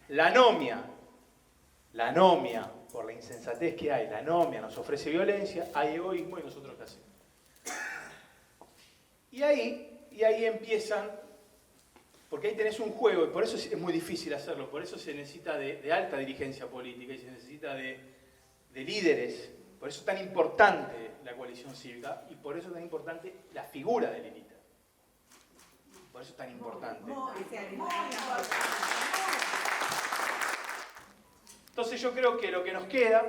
la anomia por la insensatez que hay, la anomia nos ofrece violencia, hay egoísmo y nosotros qué hacemos. Y ahí empiezan, porque ahí tenés un juego, y por eso es muy difícil hacerlo, por eso se necesita de alta dirigencia política y se necesita de líderes, por eso es tan importante la coalición cívica y por eso es tan importante la figura de Lilita. Por eso es tan importante. Entonces yo creo que lo que nos queda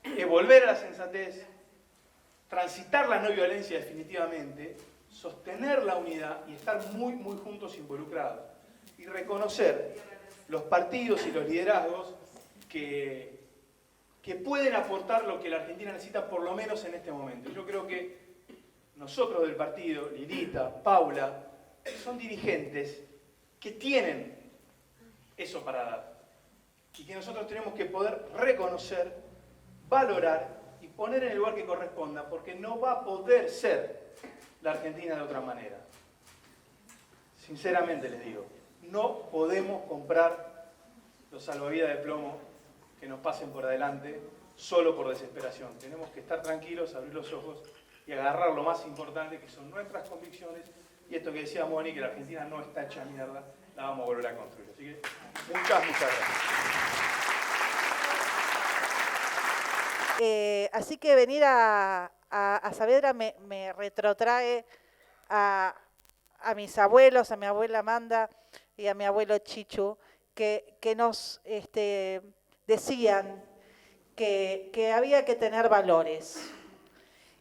es volver a la sensatez, transitar la no violencia definitivamente, sostener la unidad y estar muy, muy juntos involucrados. Y reconocer los partidos y los liderazgos que pueden aportar lo que la Argentina necesita, por lo menos en este momento. Yo creo que nosotros del partido, Lilita, Paula, son dirigentes que tienen eso para dar. Y que nosotros tenemos que poder reconocer, valorar y poner en el lugar que corresponda, porque no va a poder ser la Argentina de otra manera. Sinceramente les digo, no podemos comprar los salvavidas de plomo que nos pasen por adelante solo por desesperación. Tenemos que estar tranquilos, abrir los ojos y agarrar lo más importante, que son nuestras convicciones, y esto que decía Moni, que la Argentina no está hecha mierda, la vamos a volver a construir. Así que muchas gracias. Así que venir a Saavedra me retrotrae a mis abuelos, a mi abuela Amanda y a mi abuelo Chichu, que nos decían que había que tener valores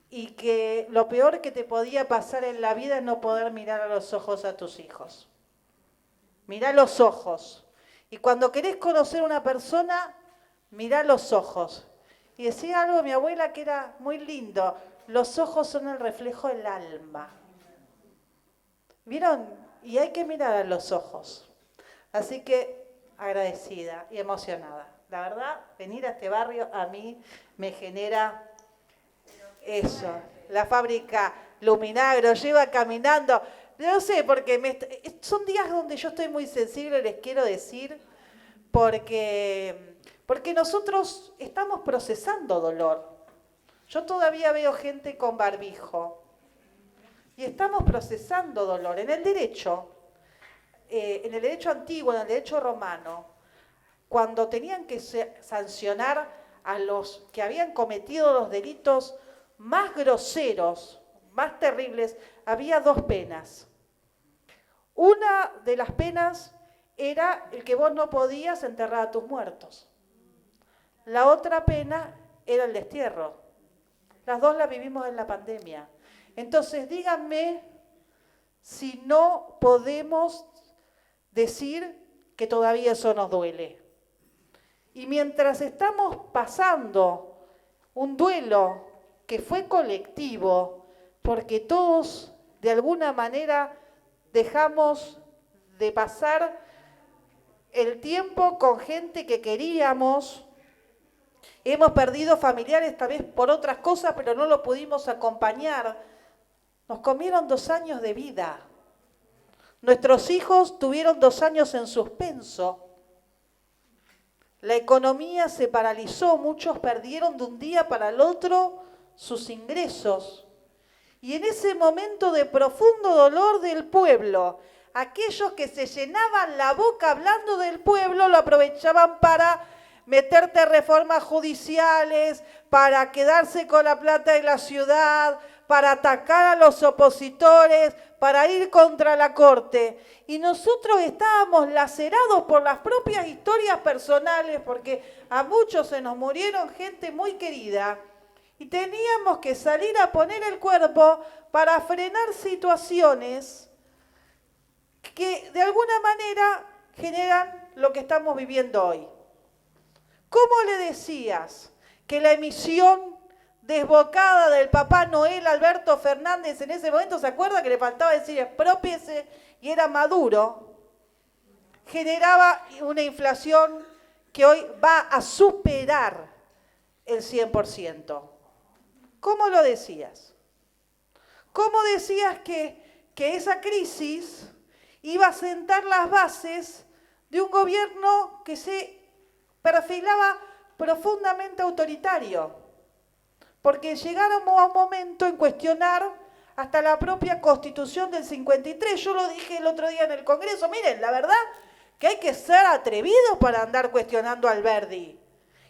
y que lo peor que te podía pasar en la vida es no poder mirar a los ojos a tus hijos. Mirá los ojos. Y cuando querés conocer a una persona, mirá los ojos. Y decía algo mi abuela que era muy lindo, los ojos son el reflejo del alma. ¿Vieron? Y hay que mirar a los ojos. Así que agradecida y emocionada. La verdad, venir a este barrio a mí me genera eso. La fábrica Luminagro lleva caminando, no sé, porque son días donde yo estoy muy sensible, les quiero decir, porque nosotros estamos procesando dolor. Yo todavía veo gente con barbijo y estamos procesando dolor. En el derecho antiguo, en el derecho romano, cuando tenían que sancionar a los que habían cometido los delitos más groseros, más terribles, había dos penas. Una de las penas era el que vos no podías enterrar a tus muertos. La otra pena era el destierro. Las dos las vivimos en la pandemia. Entonces, díganme si no podemos decir que todavía eso nos duele. Y mientras estamos pasando un duelo que fue colectivo, porque todos de alguna manera dejamos de pasar el tiempo con gente que queríamos, hemos perdido familiares tal vez por otras cosas, pero no lo pudimos acompañar. Nos comieron 2 años de vida. Nuestros hijos tuvieron 2 años en suspenso. La economía se paralizó, muchos perdieron de un día para el otro sus ingresos. Y en ese momento de profundo dolor del pueblo, aquellos que se llenaban la boca hablando del pueblo lo aprovechaban para meterte reformas judiciales, para quedarse con la plata de la ciudad, para atacar a los opositores, para ir contra la corte. Y nosotros estábamos lacerados por las propias historias personales, porque a muchos se nos murieron gente muy querida, y teníamos que salir a poner el cuerpo para frenar situaciones que de alguna manera generan lo que estamos viviendo hoy. ¿Cómo le decías que la emisión desbocada del Papá Noel Alberto Fernández en ese momento, se acuerda que le faltaba decir expropiese y era Maduro, generaba una inflación que hoy va a superar el 100%? ¿Cómo lo decías? ¿Cómo decías que esa crisis iba a sentar las bases de un gobierno que se perfilaba profundamente autoritario, porque llegaron a un momento en cuestionar hasta la propia Constitución del 53. Yo lo dije el otro día en el Congreso, miren, la verdad que hay que ser atrevidos para andar cuestionando a Alberdi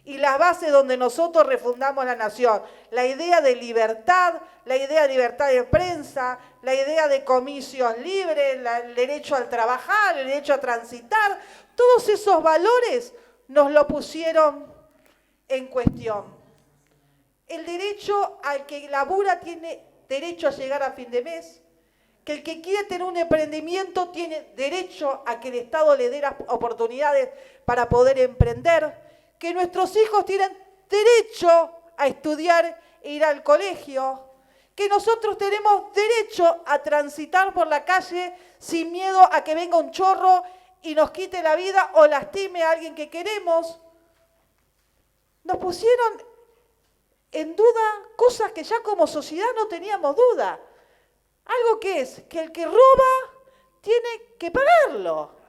y las bases donde nosotros refundamos la nación. La idea de libertad de prensa, la idea de comicios libres, el derecho al trabajar, el derecho a transitar, todos esos valores nos lo pusieron en cuestión. El derecho al que labura tiene derecho a llegar a fin de mes, que el que quiere tener un emprendimiento tiene derecho a que el Estado le dé las oportunidades para poder emprender, que nuestros hijos tienen derecho a estudiar e ir al colegio, que nosotros tenemos derecho a transitar por la calle sin miedo a que venga un chorro y nos quite la vida o lastime a alguien que queremos. Nos pusieron en duda cosas que ya como sociedad no teníamos duda. Algo que es que el que roba tiene que pagarlo.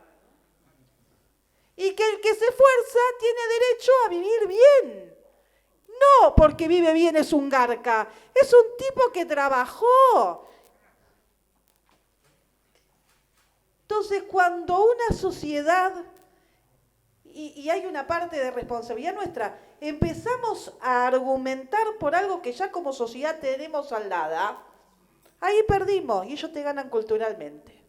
Y que el que se esfuerza tiene derecho a vivir bien. No porque vive bien es un garca, es un tipo que trabajó. Entonces, cuando una sociedad, y hay una parte de responsabilidad nuestra, empezamos a argumentar por algo que ya como sociedad tenemos saldada, ahí perdimos y ellos te ganan culturalmente.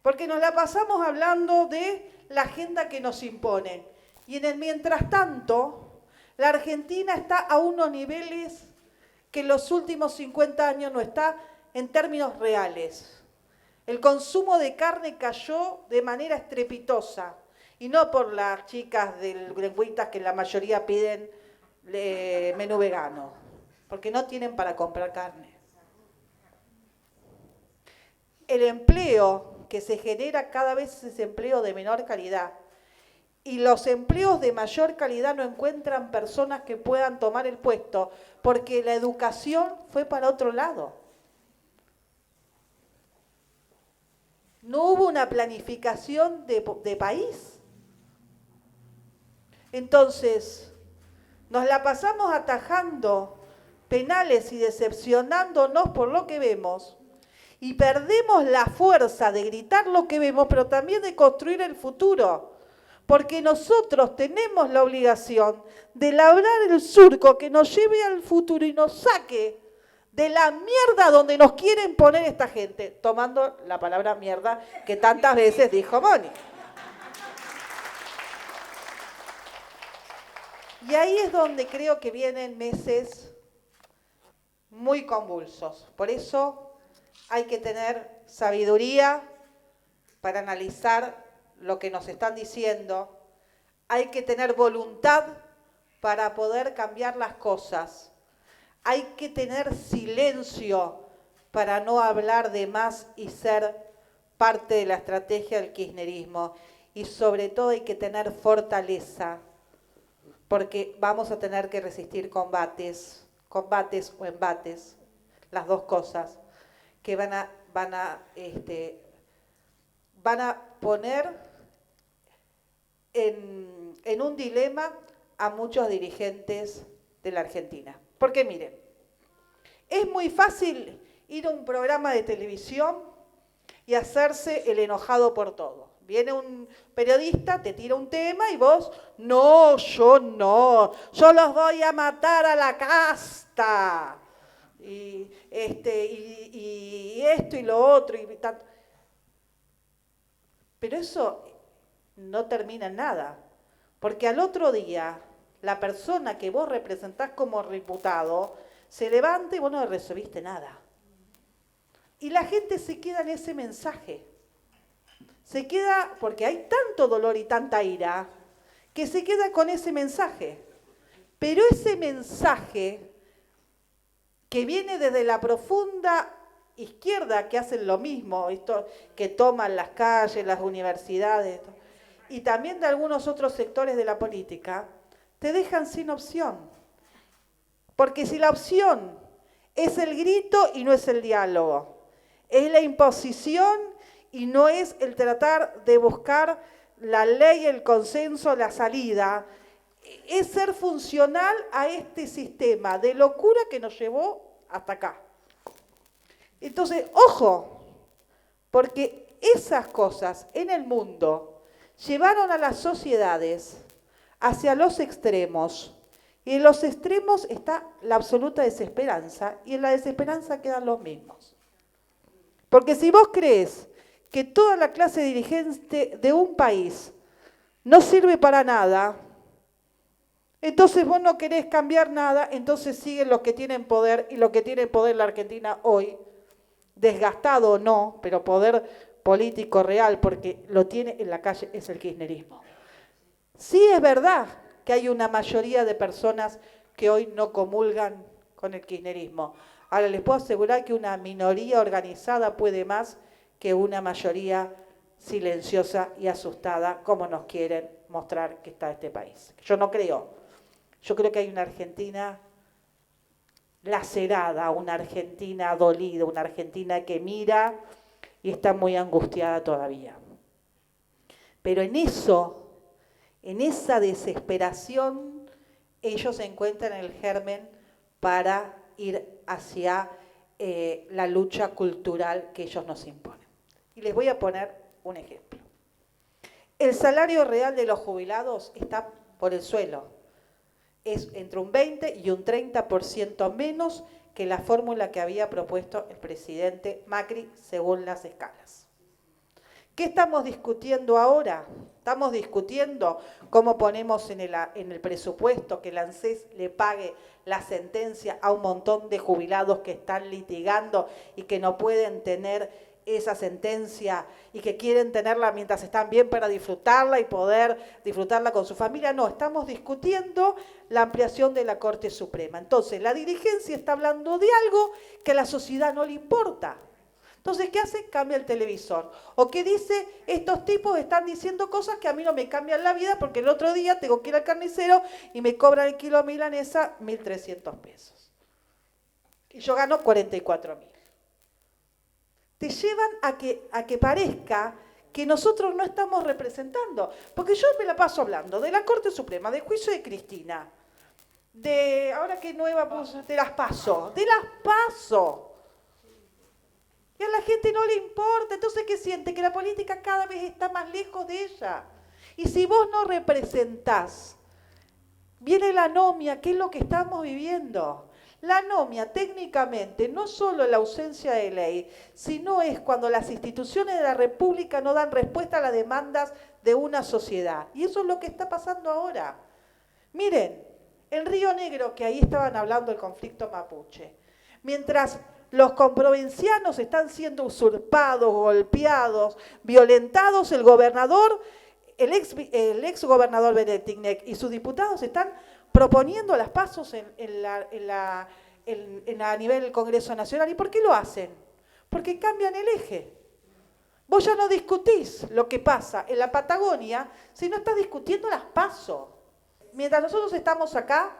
Porque nos la pasamos hablando de la agenda que nos imponen. Y en el mientras tanto, la Argentina está a unos niveles que en los últimos 50 años no está en términos reales. El consumo de carne cayó de manera estrepitosa. Y no por las chicas del lengüitas que la mayoría piden menú vegano. Porque no tienen para comprar carne. El empleo que se genera cada vez es empleo de menor calidad. Y los empleos de mayor calidad no encuentran personas que puedan tomar el puesto, porque la educación fue para otro lado. No hubo una planificación de país. Entonces, nos la pasamos atajando penales y decepcionándonos por lo que vemos, y perdemos la fuerza de gritar lo que vemos, pero también de construir el futuro. Porque nosotros tenemos la obligación de labrar el surco que nos lleve al futuro y nos saque de la mierda donde nos quieren poner esta gente, tomando la palabra mierda que tantas veces dijo Moni. Y ahí es donde creo que vienen meses muy convulsos. Por eso hay que tener sabiduría para analizar lo que nos están diciendo. Hay que tener voluntad para poder cambiar las cosas. Hay que tener silencio para no hablar de más y ser parte de la estrategia del kirchnerismo. Y sobre todo hay que tener fortaleza, porque vamos a tener que resistir combates o embates, las dos cosas, que van a poner en un dilema a muchos dirigentes de la Argentina. Porque miren, es muy fácil ir a un programa de televisión y hacerse el enojado por todo. Viene un periodista, te tira un tema y vos, no, yo los voy a matar a la casta. Y esto y lo otro. Pero eso no termina en nada. Porque al otro día, la persona que vos representás como diputado se levanta y vos no resolviste nada. Y la gente se queda en ese mensaje. Se queda, porque hay tanto dolor y tanta ira, que se queda con ese mensaje. Pero ese mensaje que viene desde la profunda izquierda, que hacen lo mismo, esto, que toman las calles, las universidades, y también de algunos otros sectores de la política, te dejan sin opción. Porque si la opción es el grito y no es el diálogo, es la imposición y no es el tratar de buscar la ley, el consenso, la salida. Es ser funcional a este sistema de locura que nos llevó hasta acá. Entonces, ojo, porque esas cosas en el mundo llevaron a las sociedades hacia los extremos. Y en los extremos está la absoluta desesperanza, y en la desesperanza quedan los mismos. Porque si vos crees que toda la clase dirigente de un país no sirve para nada, entonces vos no querés cambiar nada, entonces siguen los que tienen poder, y lo que tiene poder la Argentina hoy, desgastado o no, pero poder político real, porque lo tiene en la calle, es el kirchnerismo. Sí es verdad que hay una mayoría de personas que hoy no comulgan con el kirchnerismo. Ahora les puedo asegurar que una minoría organizada puede más que una mayoría silenciosa y asustada, como nos quieren mostrar que está este país. Yo no creo. Yo creo que hay una Argentina lacerada, una Argentina dolida, una Argentina que mira y está muy angustiada todavía. Pero en eso, en esa desesperación, ellos encuentran el germen para ir hacia la lucha cultural que ellos nos imponen. Y les voy a poner un ejemplo. El salario real de los jubilados está por el suelo. Es entre un 20 y un 30% menos que la fórmula que había propuesto el presidente Macri según las escalas. ¿Qué estamos discutiendo ahora? Estamos discutiendo cómo ponemos en el presupuesto que el ANSES le pague la sentencia a un montón de jubilados que están litigando y que no pueden tener esa sentencia y que quieren tenerla mientras están bien para disfrutarla y poder disfrutarla con su familia. No, estamos discutiendo la ampliación de la Corte Suprema. Entonces, la dirigencia está hablando de algo que a la sociedad no le importa. Entonces, ¿qué hace? Cambia el televisor. O que dice, estos tipos están diciendo cosas que a mí no me cambian la vida porque el otro día tengo que ir al carnicero y me cobran el kilo de milanesa 1.300 pesos. Y yo gano 44.000. Te llevan a que parezca que nosotros no estamos representando. Porque yo me la paso hablando de la Corte Suprema, del juicio de Cristina, de, ahora que nueva, de las PASO, Y a la gente no le importa, entonces ¿qué siente? Que la política cada vez está más lejos de ella. Y si vos no representás, viene la anomia, que es lo que estamos viviendo. La anomia técnicamente no solo es la ausencia de ley, sino es cuando las instituciones de la República no dan respuesta a las demandas de una sociedad. Y eso es lo que está pasando ahora. Miren, en Río Negro, que ahí estaban hablando del conflicto mapuche, mientras los comprovincianos están siendo usurpados, golpeados, violentados, el gobernador, el ex gobernador Benedictínez y sus diputados están proponiendo las pasos a nivel del Congreso Nacional. ¿Y por qué lo hacen? Porque cambian el eje. Vos ya no discutís lo que pasa en la Patagonia si no estás discutiendo las pasos. Mientras nosotros estamos acá,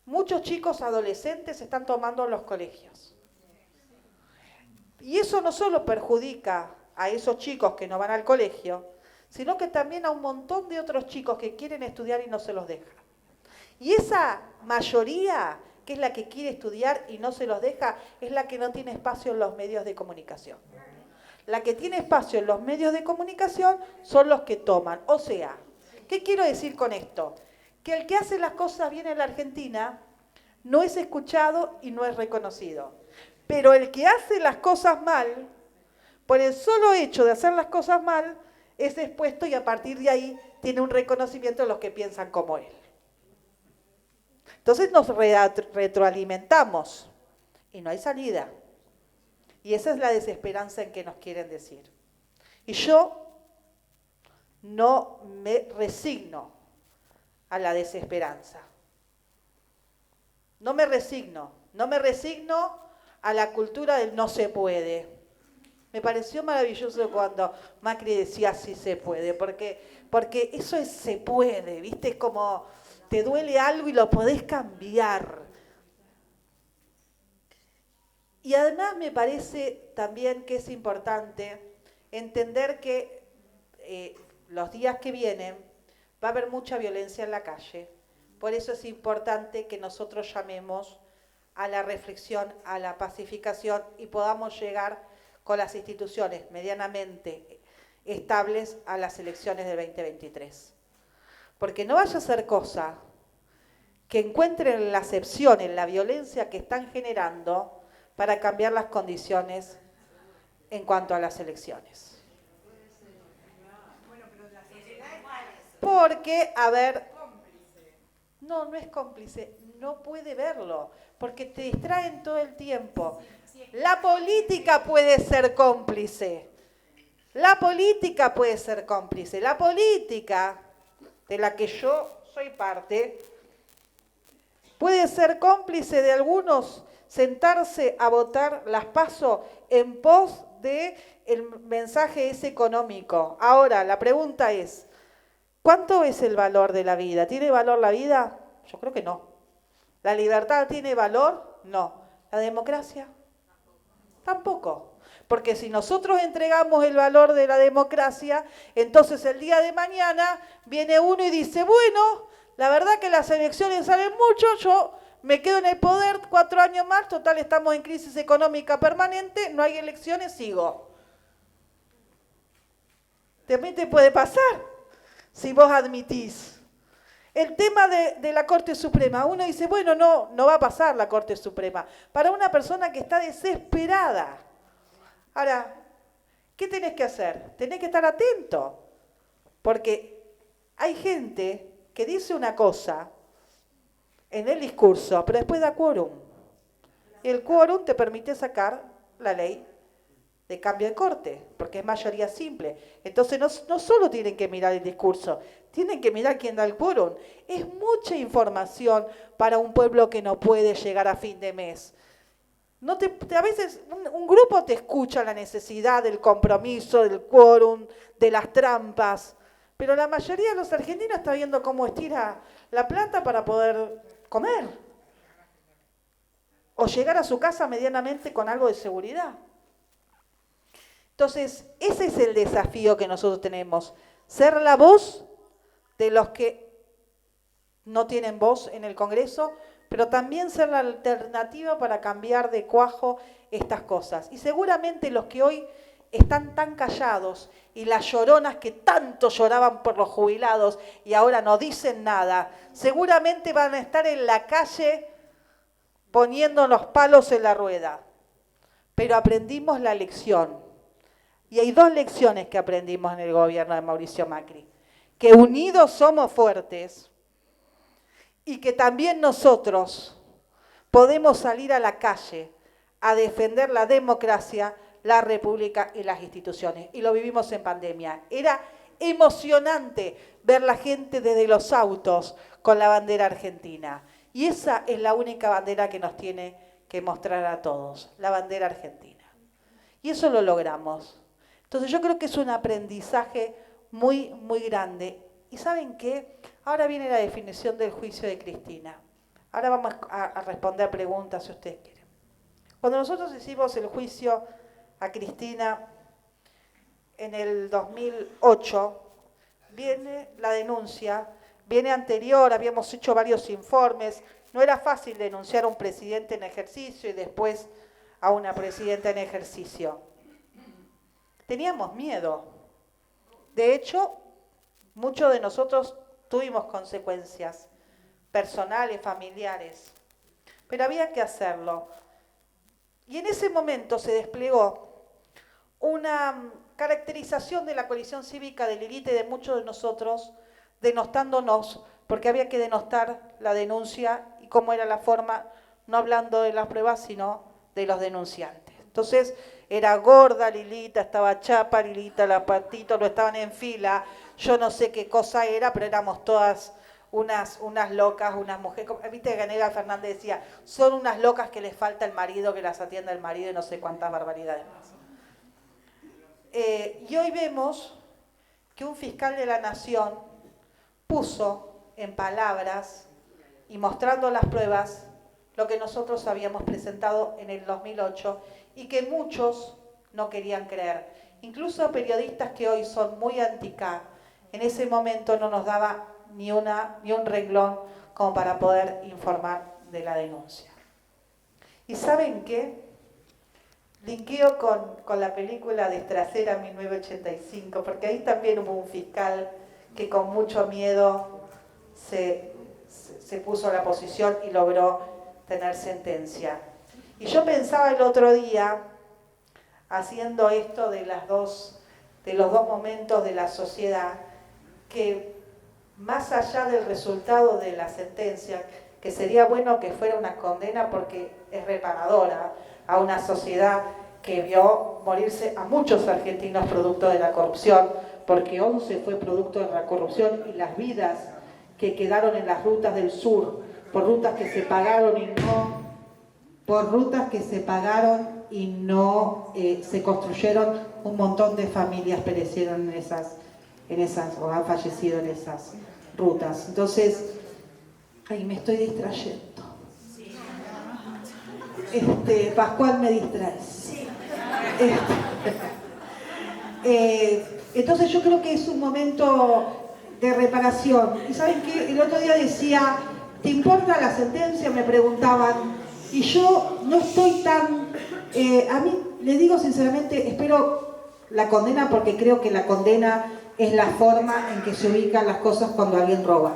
muchos chicos adolescentes están tomando los colegios. Y eso no solo perjudica a esos chicos que no van al colegio, sino que también a un montón de otros chicos que quieren estudiar y no se los dejan. Y esa mayoría, que es la que quiere estudiar y no se los deja, es la que no tiene espacio en los medios de comunicación. La que tiene espacio en los medios de comunicación son los que toman. O sea, ¿qué quiero decir con esto? Que el que hace las cosas bien en la Argentina no es escuchado y no es reconocido. Pero el que hace las cosas mal, por el solo hecho de hacer las cosas mal, es expuesto y a partir de ahí tiene un reconocimiento de los que piensan como él. Entonces nos retroalimentamos y no hay salida. Y esa es la desesperanza en que nos quieren decir. Y yo no me resigno a la desesperanza. No me resigno a la cultura del no se puede. Me pareció maravilloso cuando Macri decía sí se puede, porque eso es se puede, ¿viste? Es como te duele algo y lo podés cambiar. Y además me parece también que es importante entender que los días que vienen va a haber mucha violencia en la calle. Por eso es importante que nosotros llamemos a la reflexión, a la pacificación y podamos llegar con las instituciones medianamente estables a las elecciones del 2023. Porque no vaya a ser cosa que encuentren la acepción en la violencia que están generando para cambiar las condiciones en cuanto a las elecciones. Porque, a ver, no es cómplice, no puede verlo, porque te distraen todo el tiempo. La política puede ser cómplice. La política puede ser cómplice. La política, de la que yo soy parte, puede ser cómplice de algunos sentarse a votar las PASO en pos del mensaje ese económico. Ahora, la pregunta es, ¿cuánto es el valor de la vida? ¿Tiene valor la vida? Yo creo que no. ¿La libertad tiene valor? No. ¿La democracia? Tampoco. Porque si nosotros entregamos el valor de la democracia, entonces el día de mañana viene uno y dice, bueno, la verdad que las elecciones salen mucho, yo me quedo en el poder 4 años más, total estamos en crisis económica permanente, no hay elecciones, sigo. También te puede pasar, si vos admitís. El tema de la Corte Suprema, uno dice, bueno, no va a pasar la Corte Suprema. Para una persona que está desesperada. Ahora, ¿qué tenés que hacer? Tenés que estar atento, porque hay gente que dice una cosa en el discurso, pero después da quórum. Y el quórum te permite sacar la ley de cambio de corte, porque es mayoría simple. Entonces no solo tienen que mirar el discurso, tienen que mirar quién da el quórum. Es mucha información para un pueblo que no puede llegar a fin de mes. A veces un grupo te escucha la necesidad del compromiso, del quórum, de las trampas, pero la mayoría de los argentinos está viendo cómo estira la plata para poder comer o llegar a su casa medianamente con algo de seguridad. Entonces, ese es el desafío que nosotros tenemos, ser la voz de los que no tienen voz en el Congreso, pero también ser la alternativa para cambiar de cuajo estas cosas. Y seguramente los que hoy están tan callados y las lloronas que tanto lloraban por los jubilados y ahora no dicen nada, seguramente van a estar en la calle poniendo los palos en la rueda. Pero aprendimos la lección. Y hay 2 lecciones que aprendimos en el gobierno de Mauricio Macri. Que unidos somos fuertes y que también nosotros podemos salir a la calle a defender la democracia, la república y las instituciones. Y lo vivimos en pandemia. Era emocionante ver la gente desde los autos con la bandera argentina. Y esa es la única bandera que nos tiene que mostrar a todos, la bandera argentina. Y eso lo logramos. Entonces yo creo que es un aprendizaje muy, muy grande. ¿Y saben qué? Ahora viene la definición del juicio de Cristina. Ahora vamos a responder preguntas si ustedes quieren. Cuando nosotros hicimos el juicio a Cristina en el 2008, viene la denuncia, viene anterior, habíamos hecho varios informes, no era fácil denunciar a un presidente en ejercicio y después a una presidenta en ejercicio. Teníamos miedo. De hecho, muchos de nosotros tuvimos consecuencias personales, familiares, pero había que hacerlo. Y en ese momento se desplegó una caracterización de la coalición cívica de Lilita y de muchos de nosotros, denostándonos, porque había que denostar la denuncia y cómo era la forma, no hablando de las pruebas, sino de los denunciantes. Entonces, era gorda Lilita, estaba chapa Lilita, la Patito, no estaban en fila, yo no sé qué cosa era, pero éramos todas unas locas, unas mujeres. Viste que Canela Fernández decía, son unas locas que les falta el marido, que las atienda el marido y no sé cuántas barbaridades más. Y hoy vemos que un fiscal de la Nación puso en palabras y mostrando las pruebas lo que nosotros habíamos presentado en el 2008 y que muchos no querían creer. Incluso periodistas que hoy son muy anti-K, en ese momento no nos daba ni un renglón como para poder informar de la denuncia. ¿Y saben qué? Linkeo con la película de Estracera 1985, porque ahí también hubo un fiscal que con mucho miedo se puso a la posición y logró tener sentencia. Y yo pensaba el otro día, haciendo esto de los dos momentos de la sociedad, que más allá del resultado de la sentencia, que sería bueno que fuera una condena porque es reparadora a una sociedad que vio morirse a muchos argentinos producto de la corrupción, porque 11 fue producto de la corrupción y las vidas que quedaron en las rutas del sur, por rutas que se pagaron y no se construyeron, un montón de familias perecieron en esas o han fallecido en esas rutas. Entonces, ahí me estoy distrayendo. Pascual me distrae. Entonces yo creo que es un momento de reparación. Y ¿saben qué? El otro día decía, ¿te importa la sentencia? Me preguntaban. Y yo no estoy tan... a mí, le digo sinceramente, espero la condena porque creo que la condena es la forma en que se ubican las cosas cuando alguien roba.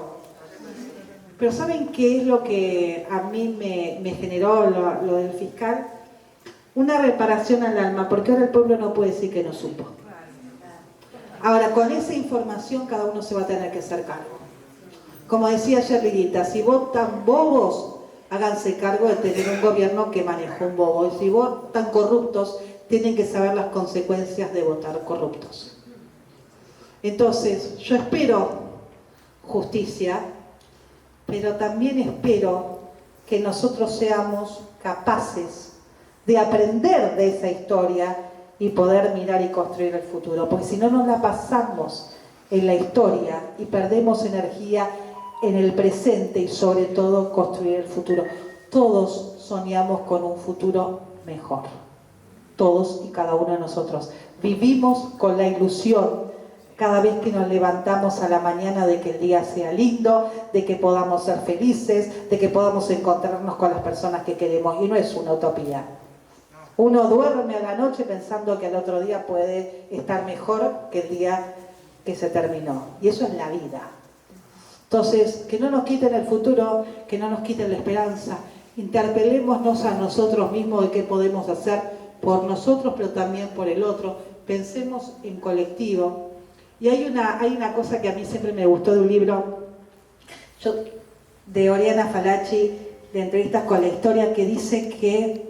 Pero ¿saben qué es lo que a mí me generó lo del fiscal? Una reparación al alma, porque ahora el pueblo no puede decir que no supo. Ahora, con esa información cada uno se va a tener que hacer cargo. Como decía ayer Lilita, si votan bobos, háganse cargo de tener un gobierno que manejó un bobo. Y si votan corruptos, tienen que saber las consecuencias de votar corruptos. Entonces, yo espero justicia, pero también espero que nosotros seamos capaces de aprender de esa historia y poder mirar y construir el futuro. Porque si no nos la pasamos en la historia y perdemos energía en el presente y sobre todo construir el futuro. Todos soñamos con un futuro mejor. Todos y cada uno de nosotros. Vivimos con la ilusión cada vez que nos levantamos a la mañana de que el día sea lindo, de que podamos ser felices, de que podamos encontrarnos con las personas que queremos. Y no es una utopía. Uno duerme a la noche pensando que al otro día puede estar mejor que el día que se terminó. Y eso es la vida. Entonces, que no nos quiten el futuro, que no nos quiten la esperanza. Interpelémonos a nosotros mismos de qué podemos hacer por nosotros, pero también por el otro. Pensemos en colectivo. Y hay una cosa que a mí siempre me gustó de un libro de Oriana Fallaci, de Entrevistas con la Historia, que dice que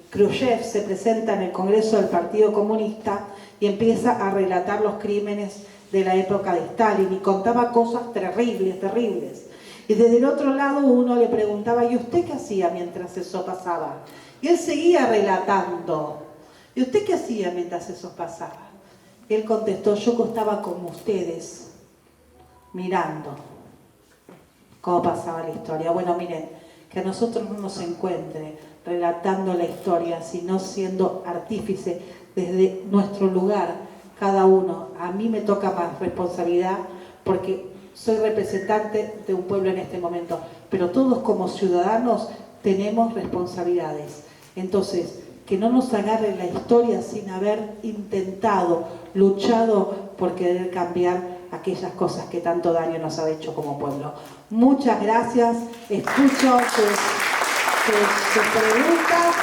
Khrushchev se presenta en el Congreso del Partido Comunista y empieza a relatar los crímenes de la época de Stalin y contaba cosas terribles, terribles. Y desde el otro lado uno le preguntaba, ¿y usted qué hacía mientras eso pasaba? Y él seguía relatando. ¿Y usted qué hacía mientras eso pasaba? Él contestó, yo estaba como ustedes, mirando cómo pasaba la historia. Bueno, miren, que a nosotros no nos encuentre relatando la historia, sino siendo artífice desde nuestro lugar, cada uno. A mí me toca más responsabilidad porque soy representante de un pueblo en este momento, pero todos como ciudadanos tenemos responsabilidades. Entonces, que no nos agarre la historia sin haber intentado, luchado por querer cambiar aquellas cosas que tanto daño nos ha hecho como pueblo. Muchas gracias, escucho sus preguntas.